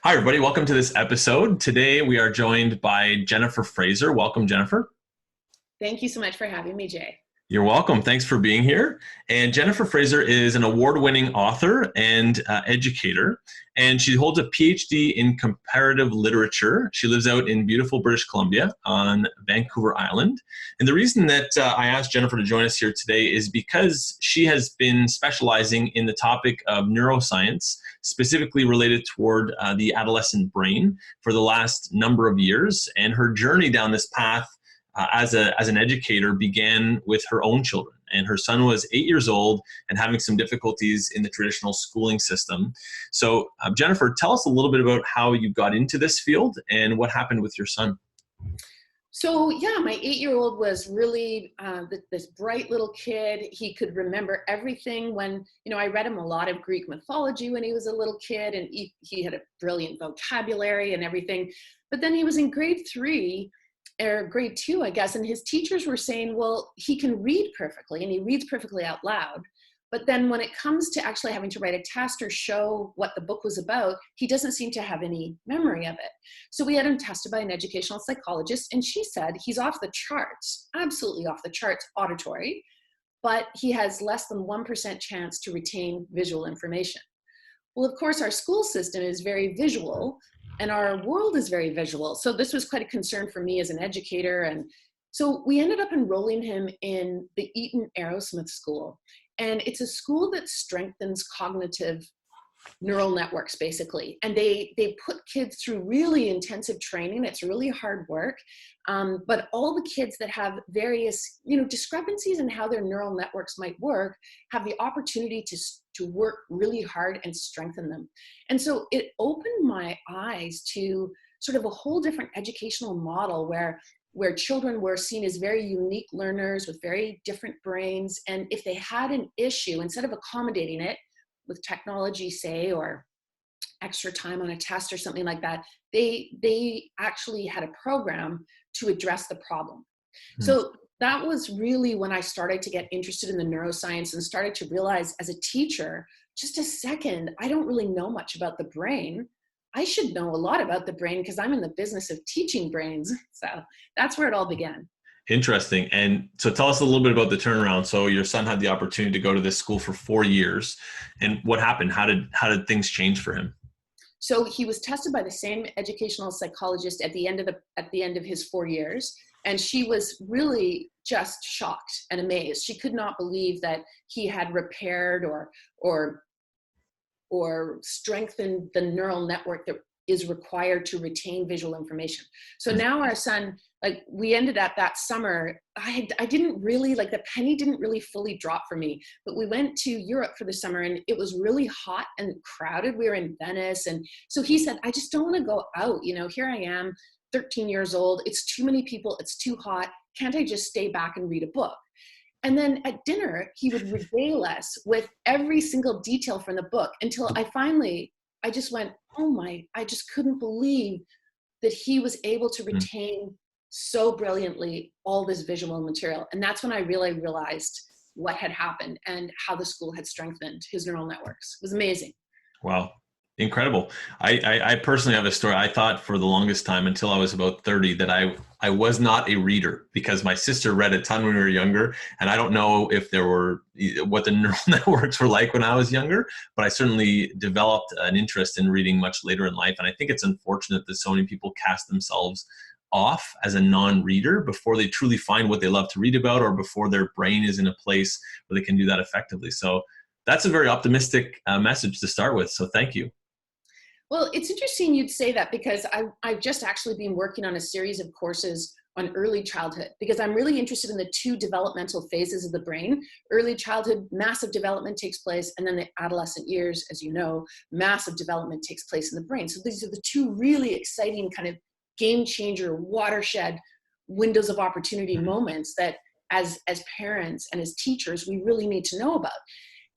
Hi, everybody. Welcome to this episode. Today, we are joined by Jennifer Fraser. Welcome, Jennifer. Thank you so much for having me, Jay. You're welcome. Thanks for being here. And Jennifer Fraser is an award-winning author and educator, and she holds a Ph.D. in comparative literature. She lives out in beautiful British Columbia on Vancouver Island. And the reason that I asked Jennifer to join us here today is because she has been specializing in the topic of neuroscience, specifically related toward the adolescent brain for the last number of years. And her journey down this path as an educator began with her own children. And her son was 8 years old and having some difficulties in the traditional schooling system. So Jennifer, tell us a little bit about how you got into this field and what happened with your son. So yeah, my 8-year-old was really this bright little kid. He could remember everything. When, I read him a lot of Greek mythology when he was a little kid, and he had a brilliant vocabulary and everything. But then he was in grade 3 or grade 2, I guess, and his teachers were saying, well, he can read perfectly and he reads perfectly out loud. But then when it comes to actually having to write a test or show what the book was about, he doesn't seem to have any memory of it. So we had him tested by an educational psychologist, and she said he's off the charts, absolutely off the charts auditory, but he has less than 1% chance to retain visual information. Well, of course, our school system is very visual, and our world is very visual. So this was quite a concern for me as an educator. And so we ended up enrolling him in the Eton Aerosmith School. And it's a school that strengthens cognitive neural networks, basically. And they put kids through really intensive training. It's really hard work. But all the kids that have various, discrepancies in how their neural networks might work have the opportunity to work really hard and strengthen them. And so it opened my eyes to sort of a whole different educational model where children were seen as very unique learners with very different brains. And if they had an issue, instead of accommodating it with technology, say, or extra time on a test or something like that, they actually had a program to address the problem. So that was really when I started to get interested in the neuroscience and started to realize as a teacher, just a second, I don't really know much about the brain. I should know a lot about the brain because I'm in the business of teaching brains. So that's where it all began. Interesting. And so tell us a little bit about the turnaround. So your son had the opportunity to go to this school for 4 years. And what happened? How did things change for him? So he was tested by the same educational psychologist at the end of his 4 years. And she was really just shocked and amazed. She could not believe that he had repaired or strengthened the neural network that is required to retain visual information. So now our son, we ended up that summer, I didn't really, the penny didn't really fully drop for me, but we went to Europe for the summer and it was really hot and crowded. We were in Venice. And so he said, I just don't want to go out. Here I am, 13 years old. It's too many people. It's too hot. Can't I just stay back and read a book? And then at dinner, he would regale us with every single detail from the book until I just went, I just couldn't believe that he was able to retain so brilliantly all this visual material. And that's when I really realized what had happened and how the school had strengthened his neural networks. It was amazing. Wow. Incredible. I personally have a story. I thought for the longest time until I was about 30 that I was not a reader because my sister read a ton when we were younger. And I don't know if what the neural networks were like when I was younger, but I certainly developed an interest in reading much later in life. And I think it's unfortunate that so many people cast themselves off as a non-reader before they truly find what they love to read about or before their brain is in a place where they can do that effectively. So that's a very optimistic message to start with. So thank you. Well, it's interesting you'd say that because I've just actually been working on a series of courses on early childhood because I'm really interested in the two developmental phases of the brain. Early childhood, massive development takes place, and then the adolescent years, as you know, massive development takes place in the brain. So these are the two really exciting kind of game changer, watershed windows of opportunity moments that as parents and as teachers, we really need to know about.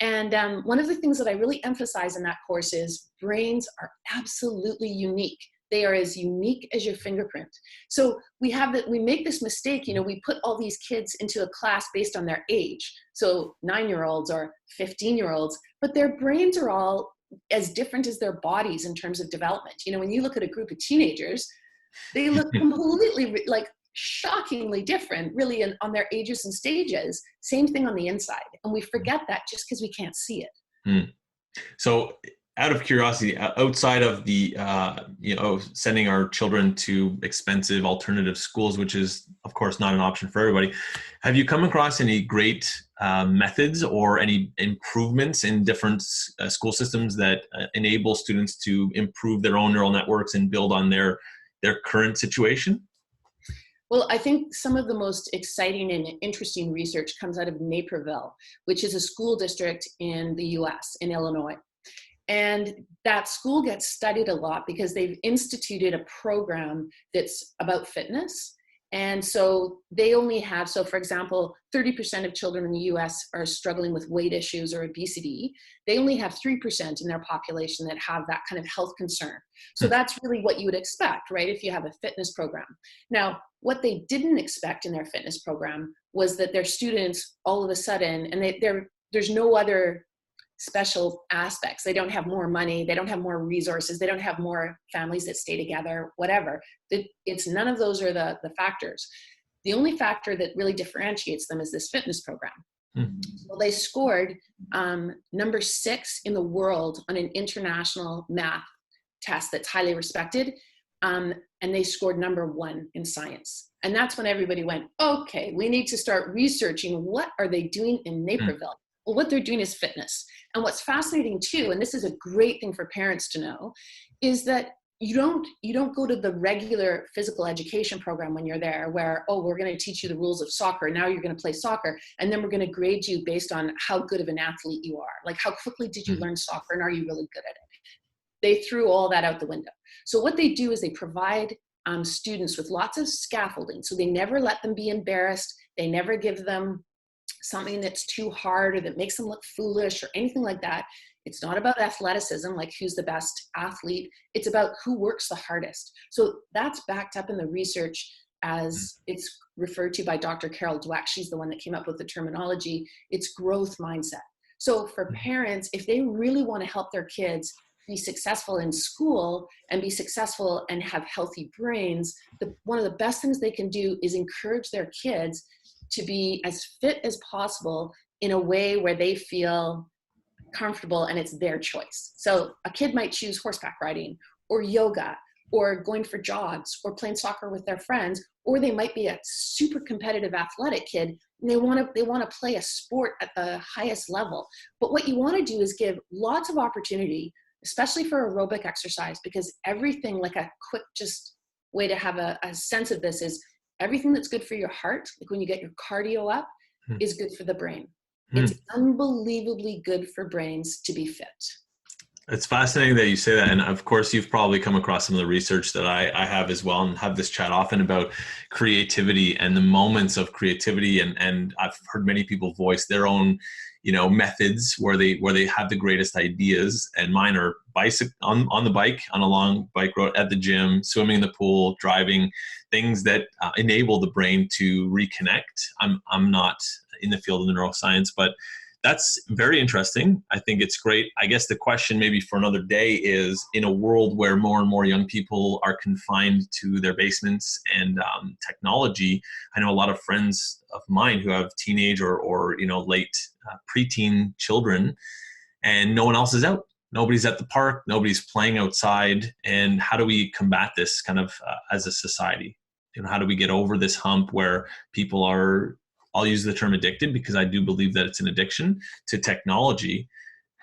And one of the things that I really emphasize in that course is brains are absolutely unique. They are as unique as your fingerprint. So we make this mistake, we put all these kids into a class based on their age. So 9-year-olds or 15-year-olds, but their brains are all as different as their bodies in terms of development. You know, when you look at a group of teenagers, they look completely like shockingly different, really, on their ages and stages. Same thing on the inside. And we forget that just because we can't see it. Hmm. So out of curiosity, outside of the, sending our children to expensive alternative schools, which is, of course, not an option for everybody, have you come across any great methods or any improvements in different school systems that enable students to improve their own neural networks and build on their current situation? Well, I think some of the most exciting and interesting research comes out of Naperville, which is a school district in the US, in Illinois. And that school gets studied a lot because they've instituted a program that's about fitness. And so they only have, so for example, 30% of children in the US are struggling with weight issues or obesity. They only have 3% in their population that have that kind of health concern. So that's really what you would expect, right? If you have a fitness program. Now, what they didn't expect in their fitness program was that their students all of a sudden, and there's no other special aspects. They don't have more money. They don't have more resources. They don't have more families that stay together, whatever. It's none of those are the factors. The only factor that really differentiates them is this fitness program. Mm-hmm. Well, they scored number 6 in the world on an international math test that's highly respected. And they scored number 1 in science. And that's when everybody went, okay, we need to start researching what are they doing in Naperville? Well, what they're doing is fitness. And what's fascinating too, and this is a great thing for parents to know, is that you don't go to the regular physical education program when you're there where, oh, we're going to teach you the rules of soccer. Now you're going to play soccer. And then we're going to grade you based on how good of an athlete you are. Like, how quickly did you learn soccer and are you really good at it? They threw all that out the window. So what they do is they provide students with lots of scaffolding. So they never let them be embarrassed. They never give them something that's too hard or that makes them look foolish or anything like that. It's not about athleticism, like who's the best athlete. It's about who works the hardest. So that's backed up in the research as it's referred to by Dr. Carol Dweck. She's the one that came up with the terminology. It's growth mindset. So for parents, if they really want to help their kids be successful in school and be successful and have healthy brains, one of the best things they can do is encourage their kids to be as fit as possible in a way where they feel comfortable and it's their choice. So a kid might choose horseback riding or yoga or going for jogs or playing soccer with their friends, or they might be a super competitive athletic kid and they want to play a sport at the highest level. But what you want to do is give lots of opportunity, especially for aerobic exercise, because everything, like a quick just way to have a sense of this is everything that's good for your heart, like when you get your cardio up, is good for the brain. It's unbelievably good for brains to be fit. It's fascinating that you say that. And of course, you've probably come across some of the research that I have as well, and have this chat often about creativity and the moments of creativity. And I've heard many people voice their own, methods where they have the greatest ideas. And mine are on the bike, on a long bike road, at the gym, swimming in the pool, driving, things that enable the brain to reconnect. I'm not in the field of neuroscience, but that's very interesting. I think it's great. I guess the question maybe for another day is, in a world where more and more young people are confined to their basements and technology, I know a lot of friends of mine who have teenage or late preteen children, and no one else is out. Nobody's at the park. Nobody's playing outside. And how do we combat this kind of as a society? How do we get over this hump where people are, I'll use the term addicted because I do believe that it's an addiction to technology.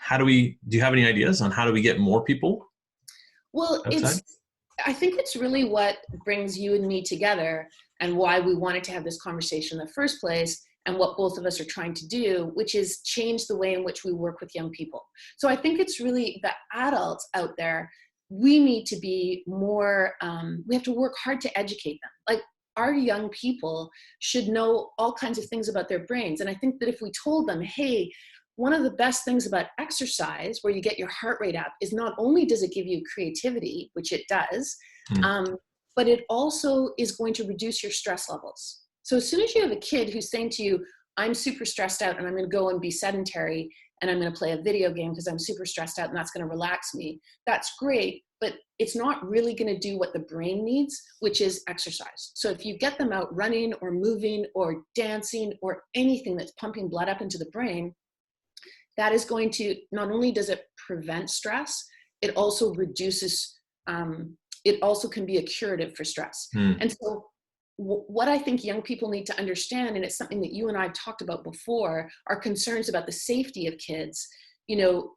Do you have any ideas on how do we get more people? Well, outside? I think it's really what brings you and me together and why we wanted to have this conversation in the first place, and what both of us are trying to do, which is change the way in which we work with young people. So I think it's really the adults out there, we need to be more, we have to work hard to educate them. Like, our young people should know all kinds of things about their brains. And I think that if we told them, hey, one of the best things about exercise, where you get your heart rate up, is not only does it give you creativity, which it does, but it also is going to reduce your stress levels. So as soon as you have a kid who's saying to you, I'm super stressed out and I'm going to go and be sedentary and I'm going to play a video game because I'm super stressed out and that's going to relax me. That's great, but it's not really going to do what the brain needs, which is exercise. So if you get them out running or moving or dancing or anything that's pumping blood up into the brain, that is going to, not only does it prevent stress, it also reduces, it also can be a curative for stress. And so what I think young people need to understand, and it's something that you and I have talked about before, are concerns about the safety of kids. You know,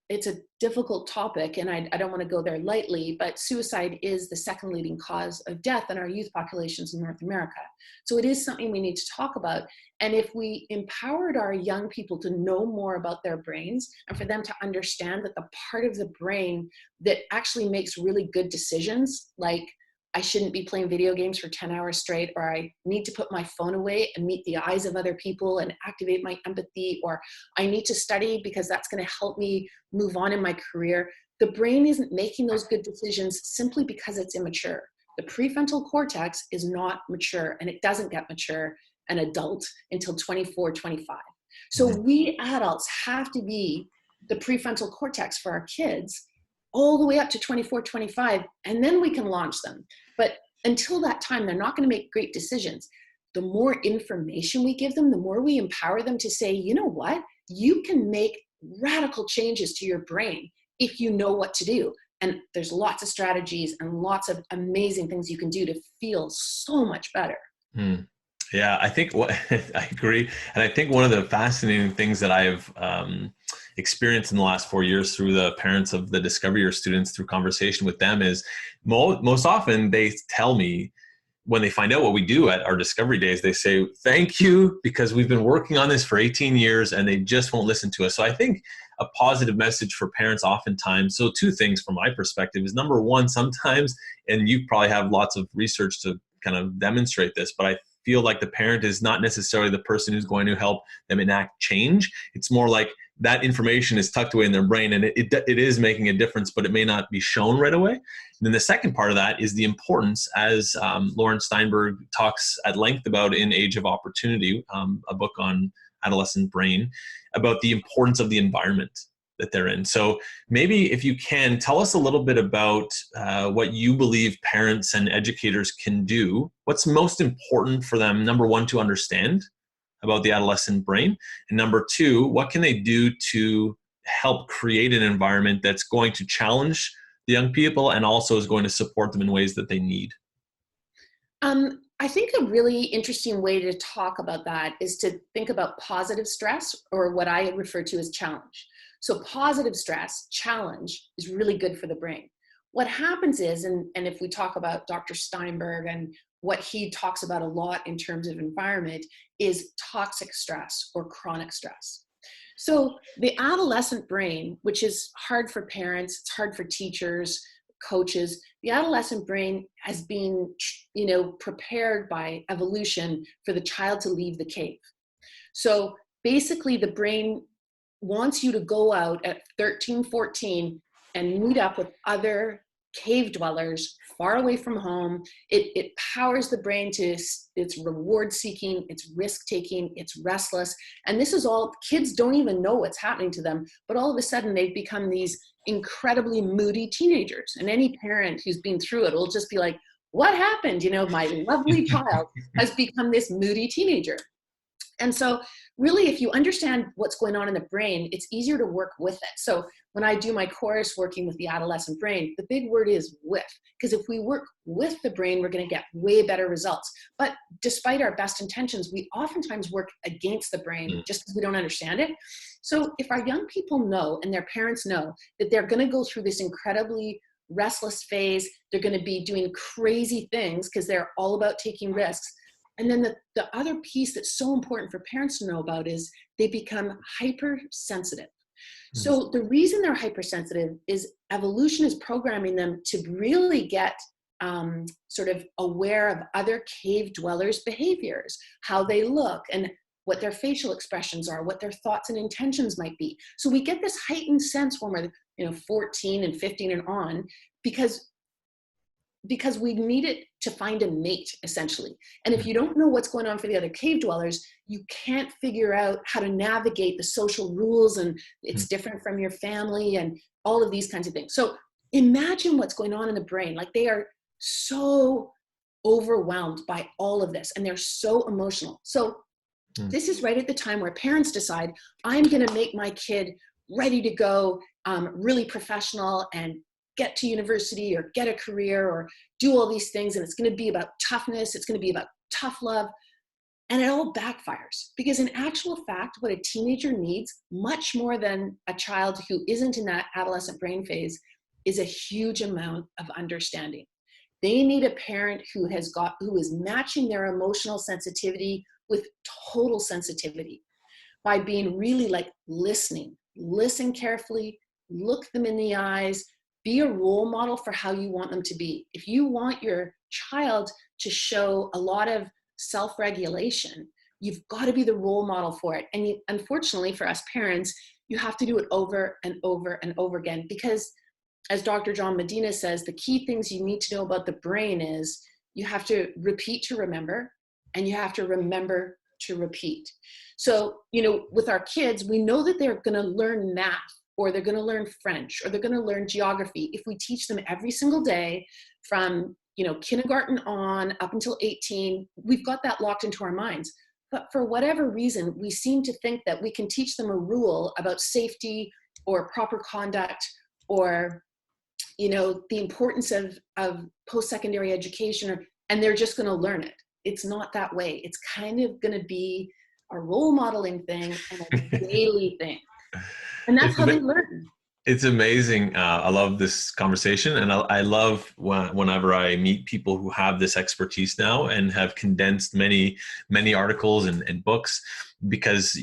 it's a difficult topic, and I don't want to go there lightly, but suicide is the second leading cause of death in our youth populations in North America. So it is something we need to talk about. And if we empowered our young people to know more about their brains and for them to understand that the part of the brain that actually makes really good decisions, like I shouldn't be playing video games for 10 hours straight, or I need to put my phone away and meet the eyes of other people and activate my empathy, or I need to study because that's going to help me move on in my career. The brain isn't making those good decisions simply because it's immature. The prefrontal cortex is not mature, and it doesn't get mature an adult until 24, 25. So we adults have to be the prefrontal cortex for our kids all the way up to 24, 25, and then we can launch them. But until that time, they're not going to make great decisions. The more information we give them, the more we empower them to say, you know what, you can make radical changes to your brain if you know what to do. And there's lots of strategies and lots of amazing things you can do to feel so much better. Yeah, I think I agree. And I think one of the fascinating things that I've experienced in the last 4 years through the parents of the Discover Year students, through conversation with them, is most often they tell me, when they find out what we do at our Discovery Days, they say, thank you, because we've been working on this for 18 years and they just won't listen to us. So I think a positive message for parents oftentimes, so two things from my perspective is, number one, sometimes, and you probably have lots of research to kind of demonstrate this, but I feel like the parent is not necessarily the person who's going to help them enact change. It's more like that information is tucked away in their brain, and it is making a difference, but it may not be shown right away. And then the second part of that is the importance, as Lauren Steinberg talks at length about in Age of Opportunity, a book on adolescent brain, about the importance of the environment that they're in. So maybe if you can, tell us a little bit about what you believe parents and educators can do. What's most important for them, number one, to understand about the adolescent brain? And number two, what can they do to help create an environment that's going to challenge the young people and also is going to support them in ways that they need? I think a really interesting way to talk about that is to think about positive stress, or what I refer to as challenge. So positive stress, challenge, is really good for the brain. What happens is, and if we talk about Dr. Steinberg and what he talks about a lot in terms of environment, is toxic stress or chronic stress. So the adolescent brain, which is hard for parents, it's hard for teachers, coaches, the adolescent brain has been, prepared by evolution for the child to leave the cave. So basically the brain wants you to go out at 13, 14 and meet up with other cave dwellers far away from home. It powers the brain to, it's reward seeking, it's risk taking, it's restless. And this is all, kids don't even know what's happening to them, but all of a sudden they've become these incredibly moody teenagers. And any parent who's been through it will just be like, what happened? My lovely child has become this moody teenager. And so really, if you understand what's going on in the brain, it's easier to work with it. So when I do my course working with the adolescent brain, the big word is with, because if we work with the brain, we're going to get way better results. But despite our best intentions, we oftentimes work against the brain just because we don't understand it. So if our young people know, and their parents know, that they're going to go through this incredibly restless phase, they're going to be doing crazy things because they're all about taking risks. And then the other piece that's so important for parents to know about is they become hypersensitive. So the reason they're hypersensitive is evolution is programming them to really get sort of aware of other cave dwellers' behaviors, how they look, and what their facial expressions are, what their thoughts and intentions might be. So we get this heightened sense when we're 14 and 15 and on, because because we need it to find a mate, essentially. And if you don't know what's going on for the other cave dwellers, you can't figure out how to navigate the social rules, and it's different from your family and all of these kinds of things. So imagine what's going on in the brain. Like, they are so overwhelmed by all of this, and they're so emotional. So this is right at the time where parents decide, I'm going to make my kid ready to go, really professional, and get to university or get a career or do all these things. And it's going to be about toughness. It's going to be about tough love. And it all backfires, because in actual fact, what a teenager needs, much more than a child who isn't in that adolescent brain phase, is a huge amount of understanding. They need a parent who is matching their emotional sensitivity with total sensitivity, by being really like listen carefully, look them in the eyes, be a role model for how you want them to be. If you want your child to show a lot of self-regulation, you've got to be the role model for it. And unfortunately for us parents, you have to do it over and over and over again, because as Dr. John Medina says, the key things you need to know about the brain is you have to repeat to remember, and you have to remember to repeat. So, with our kids, we know that they're going to learn math, or they're going to learn French, or they're going to learn geography if we teach them every single day from, kindergarten on up until 18. We've got that locked into our minds. But for whatever reason, we seem to think that we can teach them a rule about safety or proper conduct, or the importance of post-secondary education, and they're just going to learn it. It's not that way. It's kind of going to be a role modeling thing and a daily thing. And that's how they learn. It's amazing. I love this conversation, and I love whenever I meet people who have this expertise now and have condensed many articles and books, because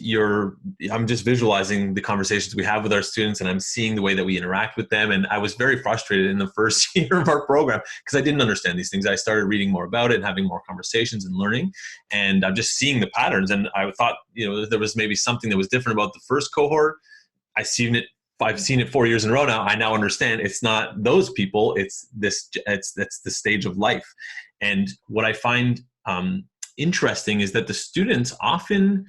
I'm just visualizing the conversations we have with our students, and I'm seeing the way that we interact with them. And I was very frustrated in the first year of our program because I didn't understand these things. I started reading more about it and having more conversations and learning, and I'm just seeing the patterns. And I thought, there was maybe something that was different about the first cohort. I've seen it 4 years in a row now. I now understand it's not those people. It's that's the stage of life. And what I find interesting is that the students often,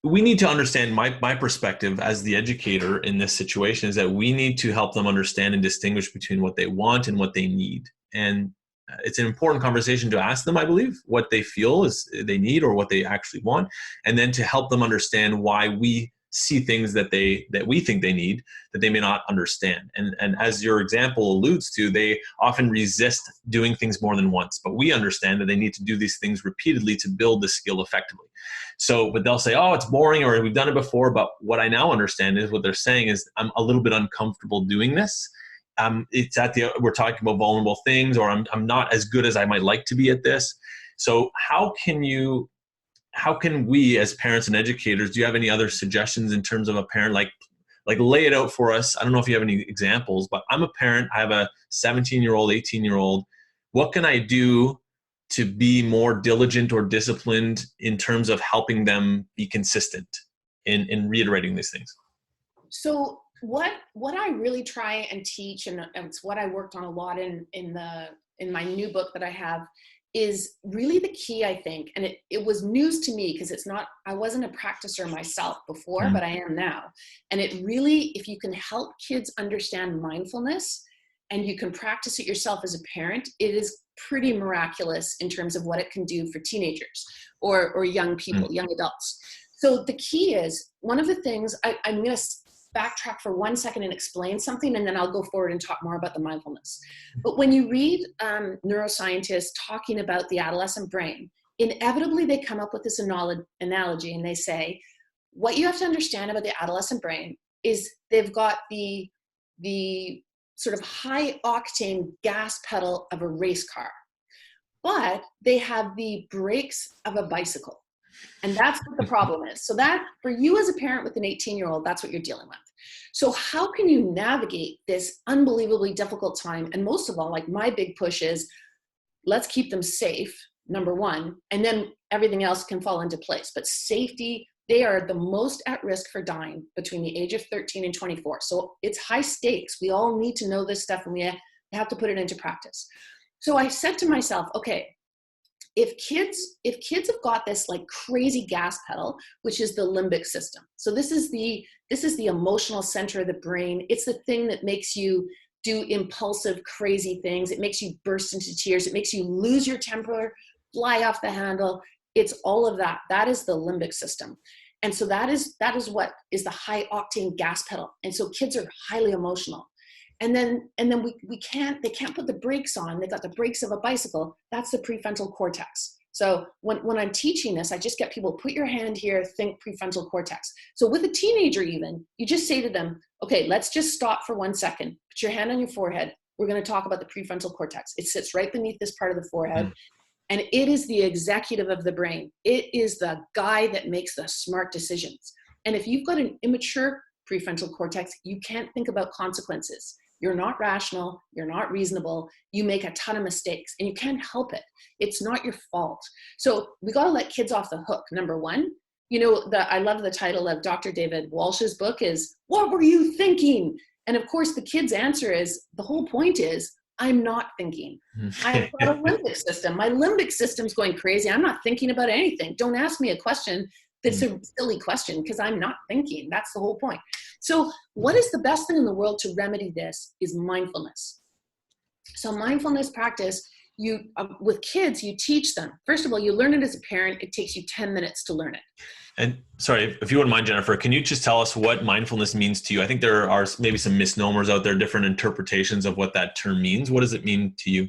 we need to understand, my perspective as the educator in this situation is that we need to help them understand and distinguish between what they want and what they need. And it's an important conversation to ask them, I believe, what they feel is they need or what they actually want, and then to help them understand why we see things that we think they need that they may not understand. And as your example alludes to, they often resist doing things more than once, but we understand that they need to do these things repeatedly to build the skill effectively. So, but they'll say, oh, it's boring, or we've done it before. But what I now understand is what they're saying is, I'm a little bit uncomfortable doing this. We're talking about vulnerable things, or I'm not as good as I might like to be at this. So how can we as parents and educators, do you have any other suggestions in terms of a parent, like lay it out for us? I don't know if you have any examples, but I'm a parent. I have a 17-year-old, 18-year-old. What can I do to be more diligent or disciplined in terms of helping them be consistent in reiterating these things? So what I really try and teach, and it's what I worked on a lot in my new book that I have, is really the key, I think. And it was news to me because I wasn't a practicer myself before, but I am now. And it really, if you can help kids understand mindfulness and you can practice it yourself as a parent, it is pretty miraculous in terms of what it can do for teenagers or young people, young adults. So the key is, one of the things, I'm going to backtrack for 1 second and explain something, and then I'll go forward and talk more about the mindfulness. But when you read neuroscientists talking about the adolescent brain, inevitably they come up with this analogy, and they say, what you have to understand about the adolescent brain is they've got the sort of high octane gas pedal of a race car, but they have the brakes of a bicycle. And that's what the problem is. So that, for you as a parent with an 18-year-old, that's what you're dealing with. So how can you navigate this unbelievably difficult time? And most of all, like, my big push is, let's keep them safe, number one, and then everything else can fall into place. But safety, they are the most at risk for dying between the age of 13 and 24. So it's high stakes. We all need to know this stuff, and we have to put it into practice. So I said to myself, okay, if kids have got this like crazy gas pedal, which is the limbic system. So this is the emotional center of the brain. It's the thing that makes you do impulsive, crazy things. It makes you burst into tears. It makes you lose your temper, fly off the handle. It's all of that. That is the limbic system. And so that is what is the high octane gas pedal. And so kids are highly emotional. And then they can't put the brakes on. They got the brakes of a bicycle. That's the prefrontal cortex. So when I'm teaching this, I just get people, put your hand here, think prefrontal cortex. So with a teenager even, you just say to them, okay, let's just stop for 1 second. Put your hand on your forehead. We're going to talk about the prefrontal cortex. It sits right beneath this part of the forehead. And it is the executive of the brain. It is the guy that makes the smart decisions. And if you've got an immature prefrontal cortex, you can't think about consequences. You're not rational, you're not reasonable, you make a ton of mistakes and you can't help it. It's not your fault. So we got to let kids off the hook. Number one, I love the title of Dr. David Walsh's book is, "What were you thinking?" And of course the kid's answer is, the whole point is, I'm not thinking. I've got a limbic system. My limbic system's going crazy. I'm not thinking about anything. Don't ask me a question that's a silly question because I'm not thinking. That's the whole point. So what is the best thing in the world to remedy this is mindfulness. So mindfulness practice, with kids, you teach them. First of all, you learn it as a parent. It takes you 10 minutes to learn it. And sorry, if you wouldn't mind, Jennifer, can you just tell us what mindfulness means to you? I think there are maybe some misnomers out there, different interpretations of what that term means. What does it mean to you?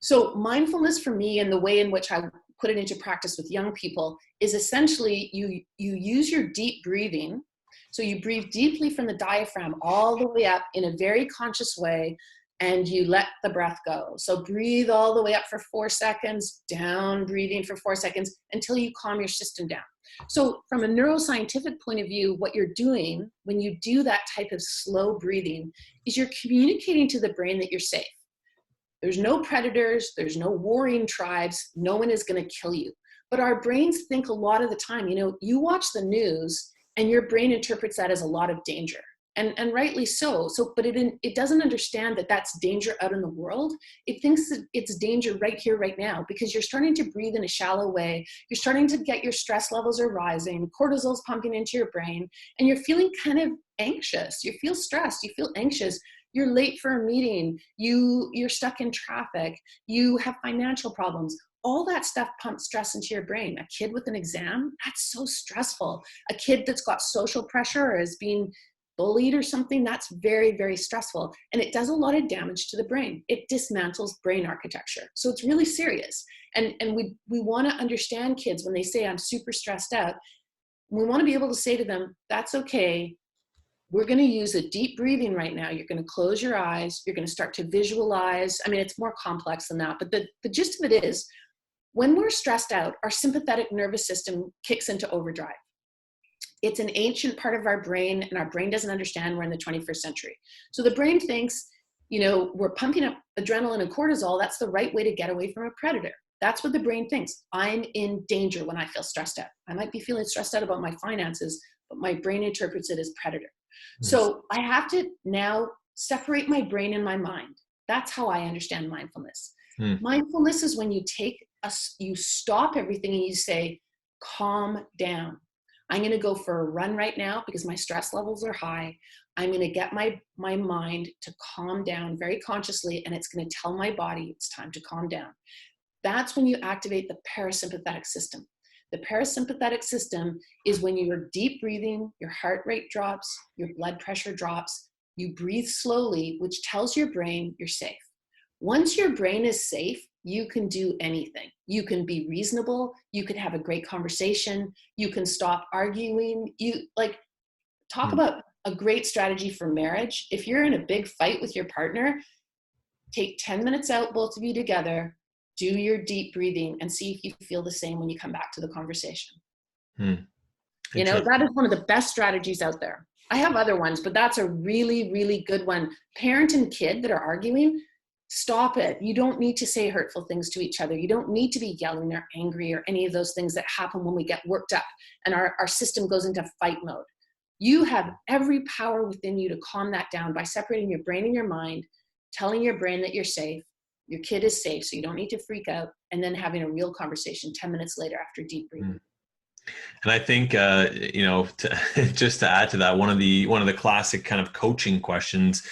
So mindfulness for me, and the way in which I put it into practice with young people, is essentially you use your deep breathing. So you breathe deeply from the diaphragm all the way up in a very conscious way, and you let the breath go. So breathe all the way up for 4 seconds, down, breathing for 4 seconds until you calm your system down. So from a neuroscientific point of view, what you're doing when you do that type of slow breathing is you're communicating to the brain that you're safe. There's no predators, there's no warring tribes, no one is going to kill you. But our brains think a lot of the time, you watch the news and your brain interprets that as a lot of danger. And rightly so. But it doesn't understand that that's danger out in the world. It thinks that it's danger right here, right now, because you're starting to breathe in a shallow way. You're starting to get your stress levels are rising, cortisol's pumping into your brain, and you're feeling kind of anxious. You feel stressed, you feel anxious. You're late for a meeting, you're stuck in traffic, you have financial problems. All that stuff pumps stress into your brain. A kid with an exam, that's so stressful. A kid that's got social pressure or is being bullied or something, that's very, very stressful. And it does a lot of damage to the brain. It dismantles brain architecture. So it's really serious. And we want to understand kids when they say, I'm super stressed out. We want to be able to say to them, that's okay. We're going to use a deep breathing right now. You're going to close your eyes. You're going to start to visualize. I mean, it's more complex than that. But the gist of it is, when we're stressed out, our sympathetic nervous system kicks into overdrive. It's an ancient part of our brain, and our brain doesn't understand we're in the 21st century. So the brain thinks, we're pumping up adrenaline and cortisol. That's the right way to get away from a predator. That's what the brain thinks. I'm in danger when I feel stressed out. I might be feeling stressed out about my finances, but my brain interprets it as predator. Yes. So I have to now separate my brain and my mind. That's how I understand mindfulness. Mindfulness is when you stop everything and you say, calm down. I'm going to go for a run right now because my stress levels are high. I'm going to get my mind to calm down very consciously, and it's going to tell my body it's time to calm down. That's when you activate the parasympathetic system. The parasympathetic system is when you're deep breathing, your heart rate drops, your blood pressure drops, you breathe slowly, which tells your brain you're safe. Once your brain is safe, you can do anything. You can be reasonable. You can have a great conversation. You can stop arguing. Talk about a great strategy for marriage. If you're in a big fight with your partner, take 10 minutes out, both of you together, do your deep breathing and see if you feel the same when you come back to the conversation. That is one of the best strategies out there. I have other ones, but that's a really, really good one. Parent and kid that are arguing, stop it. You don't need to say hurtful things to each other. You don't need to be yelling or angry or any of those things that happen when we get worked up and our system goes into fight mode. You have every power within you to calm that down by separating your brain and your mind, telling your brain that you're safe, your kid is safe, so you don't need to freak out, and then having a real conversation 10 minutes later after deep breathing. And I think, just to add to that, one of the classic kind of coaching questions,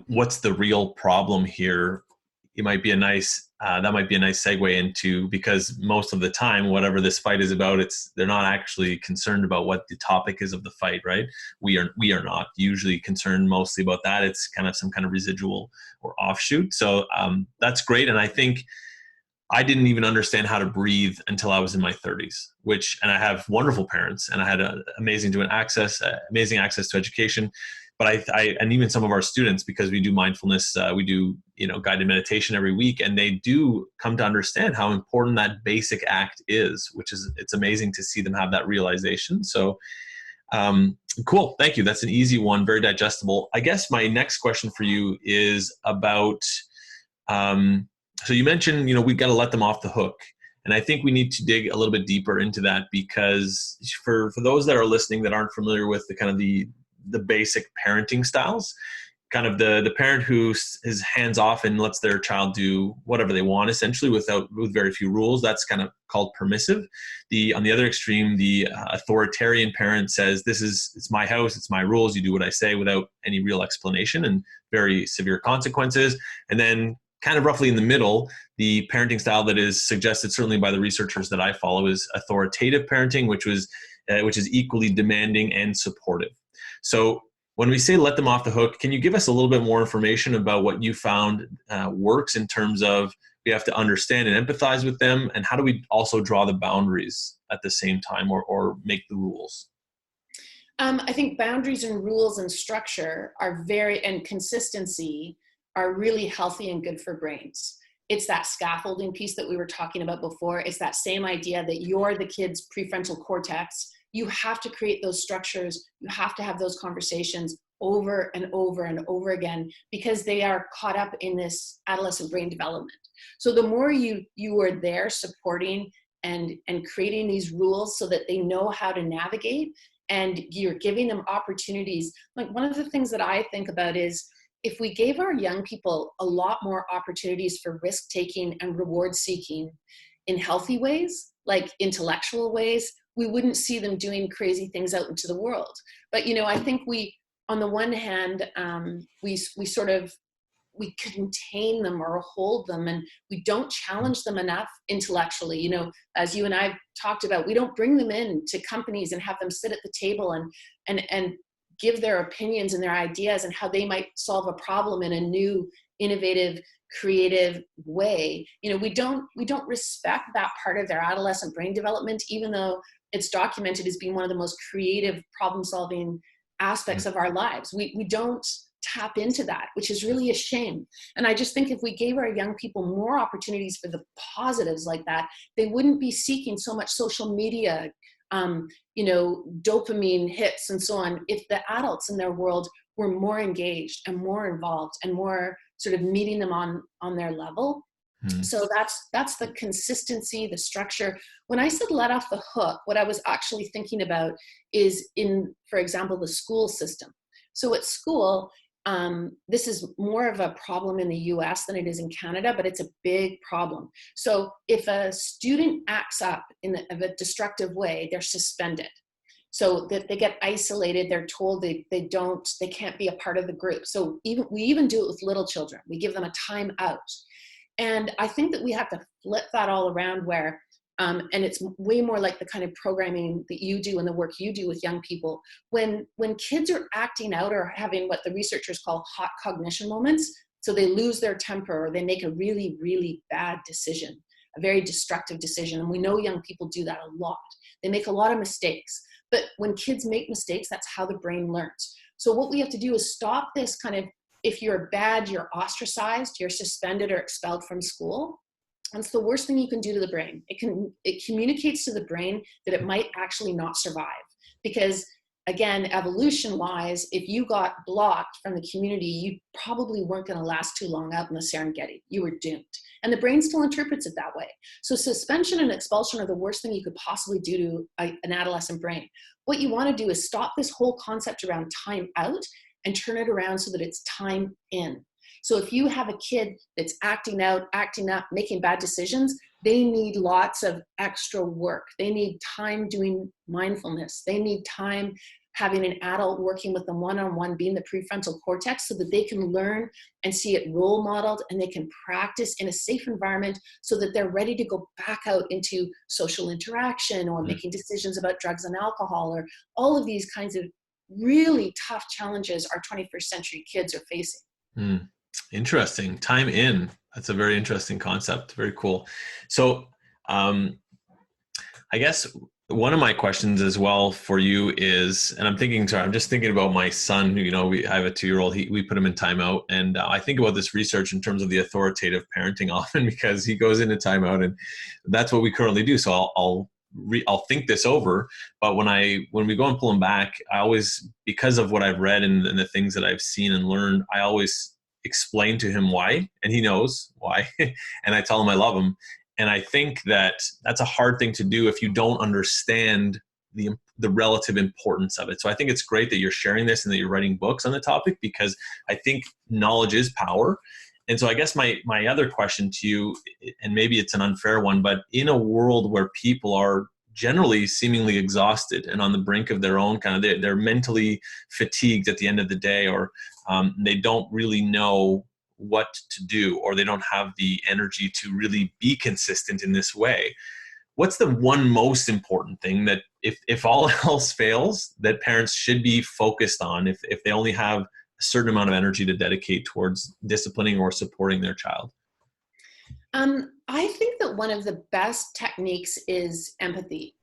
what's the real problem here? It might be a nice that might be a nice segue into, because most of the time, whatever this fight is about, they're not actually concerned about what the topic is of the fight, right? We are not usually concerned mostly about that. It's kind of some kind of residual or offshoot. So that's great, and I think I didn't even understand how to breathe until I was in my 30s, and I have wonderful parents, and I had amazing access to education. But and even some of our students, because we do mindfulness, we do, guided meditation every week, and they do come to understand how important that basic act is, it's amazing to see them have that realization. So, cool. Thank you. That's an easy one, very digestible. I guess my next question for you is about, so you mentioned, we've got to let them off the hook. And I think we need to dig a little bit deeper into that, because for those that are listening that aren't familiar with the kind of the basic parenting styles, kind of the parent who is hands off and lets their child do whatever they want, essentially with very few rules, that's kind of called permissive. On the other extreme, the authoritarian parent says, it's my house, it's my rules, you do what I say without any real explanation and very severe consequences. And then kind of roughly in the middle, the parenting style that is suggested certainly by the researchers that I follow is authoritative parenting, which is equally demanding and supportive. So when we say let them off the hook, can you give us a little bit more information about what you found works in terms of we have to understand and empathize with them, and how do we also draw the boundaries at the same time, or make the rules? I think boundaries and rules and structure and consistency are really healthy and good for brains. It's that scaffolding piece that we were talking about before. It's that same idea that you're the kid's prefrontal cortex. You have to create those structures. You have to have those conversations over and over and over again, because they are caught up in this adolescent brain development. So the more you are there supporting and creating these rules so that they know how to navigate, and you're giving them opportunities. Like, one of the things that I think about is, if we gave our young people a lot more opportunities for risk-taking and reward-seeking in healthy ways, like intellectual ways, we wouldn't see them doing crazy things out into the world. But, I think on the one hand, we contain them or hold them, and we don't challenge them enough intellectually. As you and I've talked about, we don't bring them in to companies and have them sit at the table and give their opinions and their ideas and how they might solve a problem in a new, innovative, creative way. We don't respect that part of their adolescent brain development, even though it's documented as being one of the most creative, problem-solving aspects of our lives. We don't tap into that, which is really a shame. And I just think if we gave our young people more opportunities for the positives like that, they wouldn't be seeking so much social media, dopamine hits and so on, if the adults in their world were more engaged and more involved and more sort of meeting them on their level. So that's the consistency, the structure. When I said let off the hook, what I was actually thinking about is for example, the school system. So at school, this is more of a problem in the US than it is in Canada, but it's a big problem. So if a student acts up in a destructive way, they're suspended. So that they get isolated, they're told they can't be a part of the group. So we even do it with little children. We give them a time out. And I think that we have to flip that all around where, and it's way more like the kind of programming that you do and the work you do with young people. When kids are acting out or having what the researchers call hot cognition moments, so they lose their temper or they make a really, really bad decision, a very destructive decision. And we know young people do that a lot. They make a lot of mistakes. But when kids make mistakes, that's how the brain learns. So what we have to do is stop this kind of, if you're bad, you're ostracized, you're suspended or expelled from school. That's the worst thing you can do to the brain. It communicates to the brain that it might actually not survive. Because again, evolution-wise, if you got blocked from the community, you probably weren't going to last too long out in the Serengeti. You were doomed. And the brain still interprets it that way. So suspension and expulsion are the worst thing you could possibly do to an adolescent brain. What you want to do is stop this whole concept around time out and turn it around so that it's time in. So if you have a kid that's acting out, acting up, making bad decisions, they need lots of extra work. They need time doing mindfulness. They need time having an adult working with them one-on-one, being the prefrontal cortex, so that they can learn and see it role modeled, and they can practice in a safe environment so that they're ready to go back out into social interaction or making decisions about drugs and alcohol, or all of these kinds of really tough challenges our 21st century kids are facing. Interesting. Time in. That's a very interesting concept. Very cool. So I guess one of my questions as well for you is, and I'm just thinking about my son, I have a 2-year-old, we put him in timeout, and I think about this research in terms of the authoritative parenting often, because he goes into timeout, and that's what we currently do. So I'll think this over, but when we go and pull him back, I always, because of what I've read and the things that I've seen and learned, I always explain to him why, and he knows why, and I tell him I love him. And I think that that's a hard thing to do if you don't understand the relative importance of it. So I think it's great that you're sharing this and that you're writing books on the topic, because I think knowledge is power. And so I guess my other question to you, and maybe it's an unfair one, but in a world where people are generally seemingly exhausted and on the brink of their own they're mentally fatigued at the end of the day, or they don't really know what to do, or they don't have the energy to really be consistent in this way, what's the one most important thing that if all else fails, that parents should be focused on if they only have a certain amount of energy to dedicate towards disciplining or supporting their child? I think that one of the best techniques is empathy.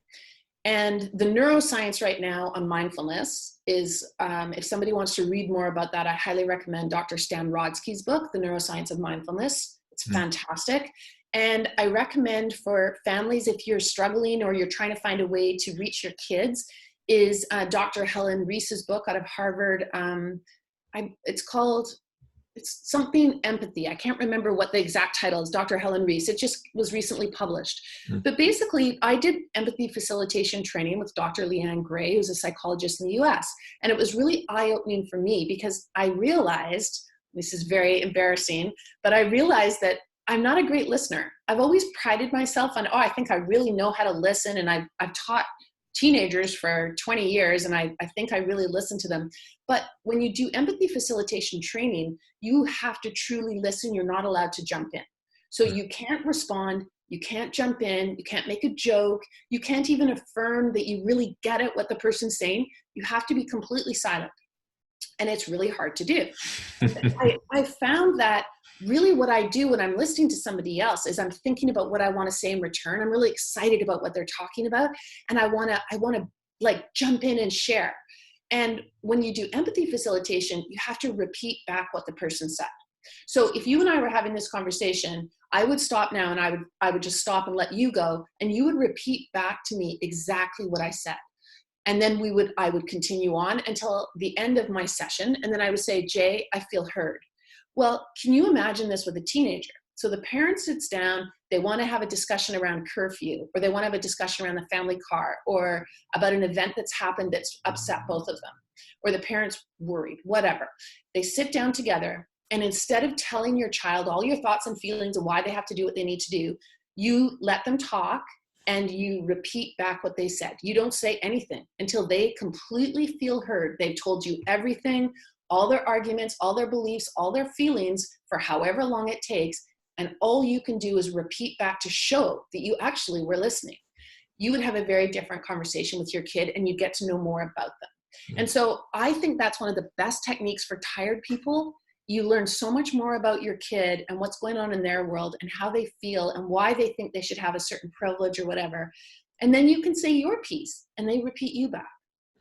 And the neuroscience right now on mindfulness is, if somebody wants to read more about that, I highly recommend Dr. Stan Brodsky's book, The Neuroscience of Mindfulness. It's fantastic. And I recommend for families, if you're struggling or you're trying to find a way to reach your kids, is Dr. Helen Reese's book out of Harvard. It's something empathy. I can't remember what the exact title is, Dr. Helen Reese. It just was recently published. But basically, I did empathy facilitation training with Dr. Leanne Gray, who's a psychologist in the US. And it was really eye-opening for me, because I realized, this is very embarrassing, but I realized that I'm not a great listener. I've always prided myself on, I think I really know how to listen. And I've taught teenagers for 20 years, and I think I really listen to them. But when you do empathy facilitation training, you have to truly listen. You're not allowed to jump in. So you can't respond, you can't jump in, you can't make a joke, you can't even affirm that you really get it, what the person's saying. You have to be completely silent. And it's really hard to do. I found that really what I do when I'm listening to somebody else is I'm thinking about what I want to say in return. I'm really excited about what they're talking about. And I want to like jump in and share. And when you do empathy facilitation, you have to repeat back what the person said. So if you and I were having this conversation, I would stop now, and I would just stop and let you go. And you would repeat back to me exactly what I said. And then I would continue on until the end of my session. And then I would say, Jay, I feel heard. Well, can you imagine this with a teenager? So the parent sits down, they want to have a discussion around curfew, or they want to have a discussion around the family car, or about an event that's happened that's upset both of them, or the parent's worried, whatever. They sit down together, and instead of telling your child all your thoughts and feelings and why they have to do what they need to do, you let them talk and you repeat back what they said. You don't say anything until they completely feel heard. They've told you everything, all their arguments, all their beliefs, all their feelings for however long it takes. And all you can do is repeat back to show that you actually were listening. You would have a very different conversation with your kid, and you'd get to know more about them. And so I think that's one of the best techniques for tired people. You learn so much more about your kid and what's going on in their world and how they feel and why they think they should have a certain privilege or whatever. And then you can say your piece and they repeat you back.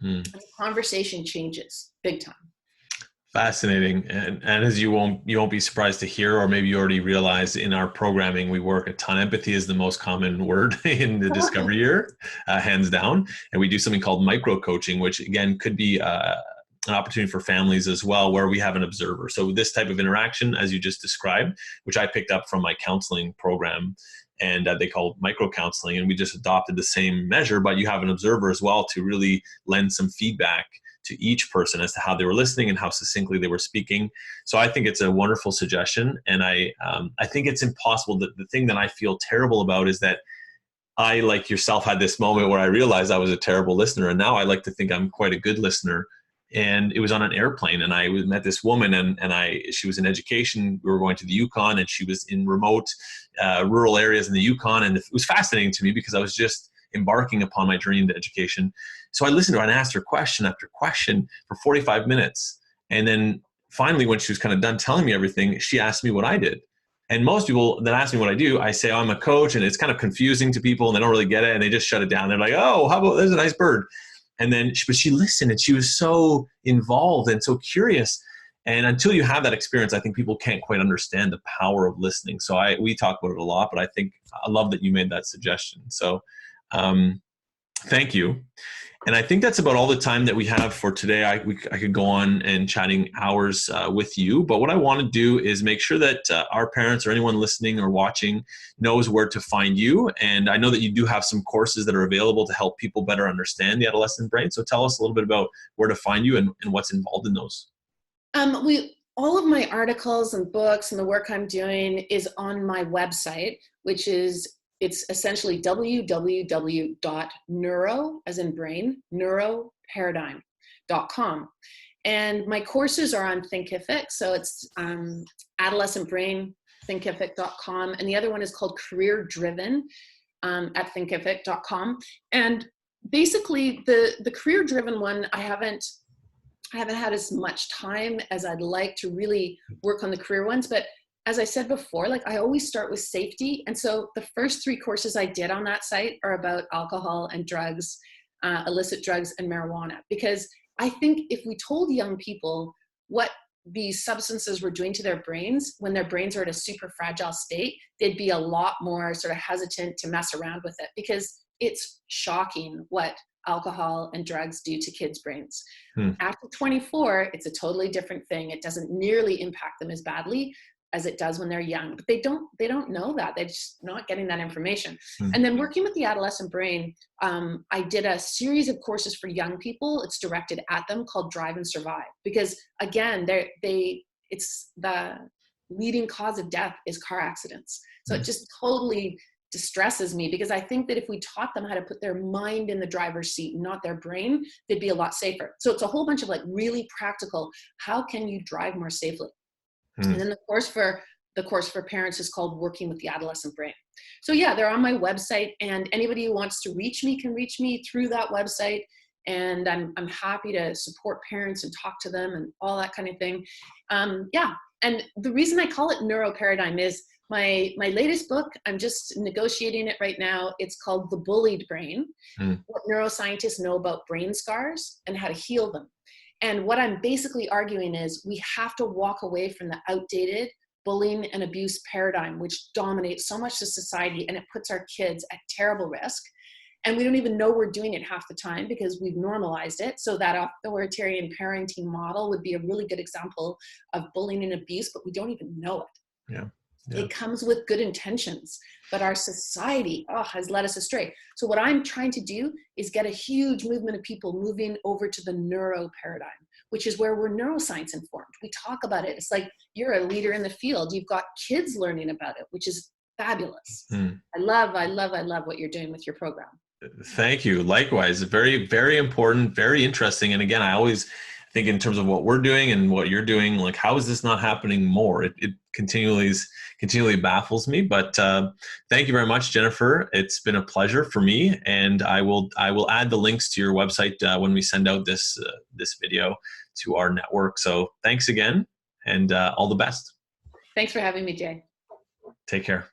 And the conversation changes big time. Fascinating. And as you won't be surprised to hear, or maybe you already realize, in our programming, we work a ton. Empathy is the most common word in the Discovery Year, hands down. And we do something called micro coaching, which again could be an opportunity for families as well, where we have an observer. So this type of interaction, as you just described, which I picked up from my counseling program, and they call micro counseling, and we just adopted the same measure, but you have an observer as well to really lend some feedback to each person as to how they were listening and how succinctly they were speaking. So I think it's a wonderful suggestion. And I think it's impossible. The thing that I feel terrible about is that I, like yourself, had this moment where I realized I was a terrible listener. And now I like to think I'm quite a good listener. And it was on an airplane, and I met this woman, and she was in education. We were going to the Yukon, and she was in remote rural areas in the Yukon. And it was fascinating to me because I was just embarking upon my journey into education. So I listened to her and asked her question after question for 45 minutes. And then finally, when she was kind of done telling me everything, she asked me what I did. And most people that ask me what I do, I say, oh, I'm a coach, and it's kind of confusing to people, and they don't really get it, and they just shut it down. They're like, oh, how about, there's a nice bird. And then, but she listened, and she was so involved and so curious. And until you have that experience, I think people can't quite understand the power of listening. So we talk about it a lot, but I love that you made that suggestion. So thank you. And I think that's about all the time that we have for today. I could go on and chatting hours with you, but what I want to do is make sure that our parents or anyone listening or watching knows where to find you. And I know that you do have some courses that are available to help people better understand the adolescent brain. So tell us a little bit about where to find you and what's involved in those. All of my articles and books and the work I'm doing is on my website, which is, it's essentially www.neuro, as in brain, neuroparadigm.com. And my courses are on Thinkific. So it's Adolescent Brain, Thinkific.com. And the other one is called Career Driven at Thinkific.com. And basically the Career Driven one, I haven't had as much time as I'd like to really work on the career ones, but as I said before, like I always start with safety. And so the first 3 courses I did on that site are about alcohol and drugs, illicit drugs and marijuana. Because I think if we told young people what these substances were doing to their brains when their brains are at a super fragile state, they'd be a lot more sort of hesitant to mess around with it, because it's shocking what alcohol and drugs do to kids' brains. After 24, it's a totally different thing. It doesn't nearly impact them as badly as it does when they're young, but they don't know that. They're just not getting that information. And then working with the adolescent brain, I did a series of courses for young people. It's directed at them, called Drive and Survive, because again, it's the leading cause of death is car accidents. So it just totally distresses me, because I think that if we taught them how to put their mind in the driver's seat and not their brain, they'd be a lot safer. So it's a whole bunch of like really practical, how can you drive more safely? And then the course for parents is called Working with the Adolescent Brain. So yeah, they're on my website, and anybody who wants to reach me can reach me through that website. And I'm happy to support parents and talk to them and all that kind of thing. Yeah. And the reason I call it Neuroparadigm is my latest book, I'm just negotiating it right now. It's called The Bullied Brain, What Neuroscientists Know About Brain Scars and How to Heal Them. And what I'm basically arguing is we have to walk away from the outdated bullying and abuse paradigm, which dominates so much of society, and it puts our kids at terrible risk. And we don't even know we're doing it half the time because we've normalized it. So that authoritarian parenting model would be a really good example of bullying and abuse, but we don't even know it. Yeah. It comes with good intentions, but our society has led us astray. So what I'm trying to do is get a huge movement of people moving over to the neuro paradigm, which is where we're neuroscience informed. We talk about it. It's like you're a leader in the field. You've got kids learning about it, which is fabulous. I love what you're doing with your program. Thank you. Likewise, very, very important, very interesting. And again, I always think in terms of what we're doing and what you're doing, like how is this not happening more? It continually baffles me. But thank you very much, Jennifer. It's been a pleasure for me, and I will add the links to your website when we send out this video to our network. So thanks again, and all the best. Thanks for having me, Jay. Take care.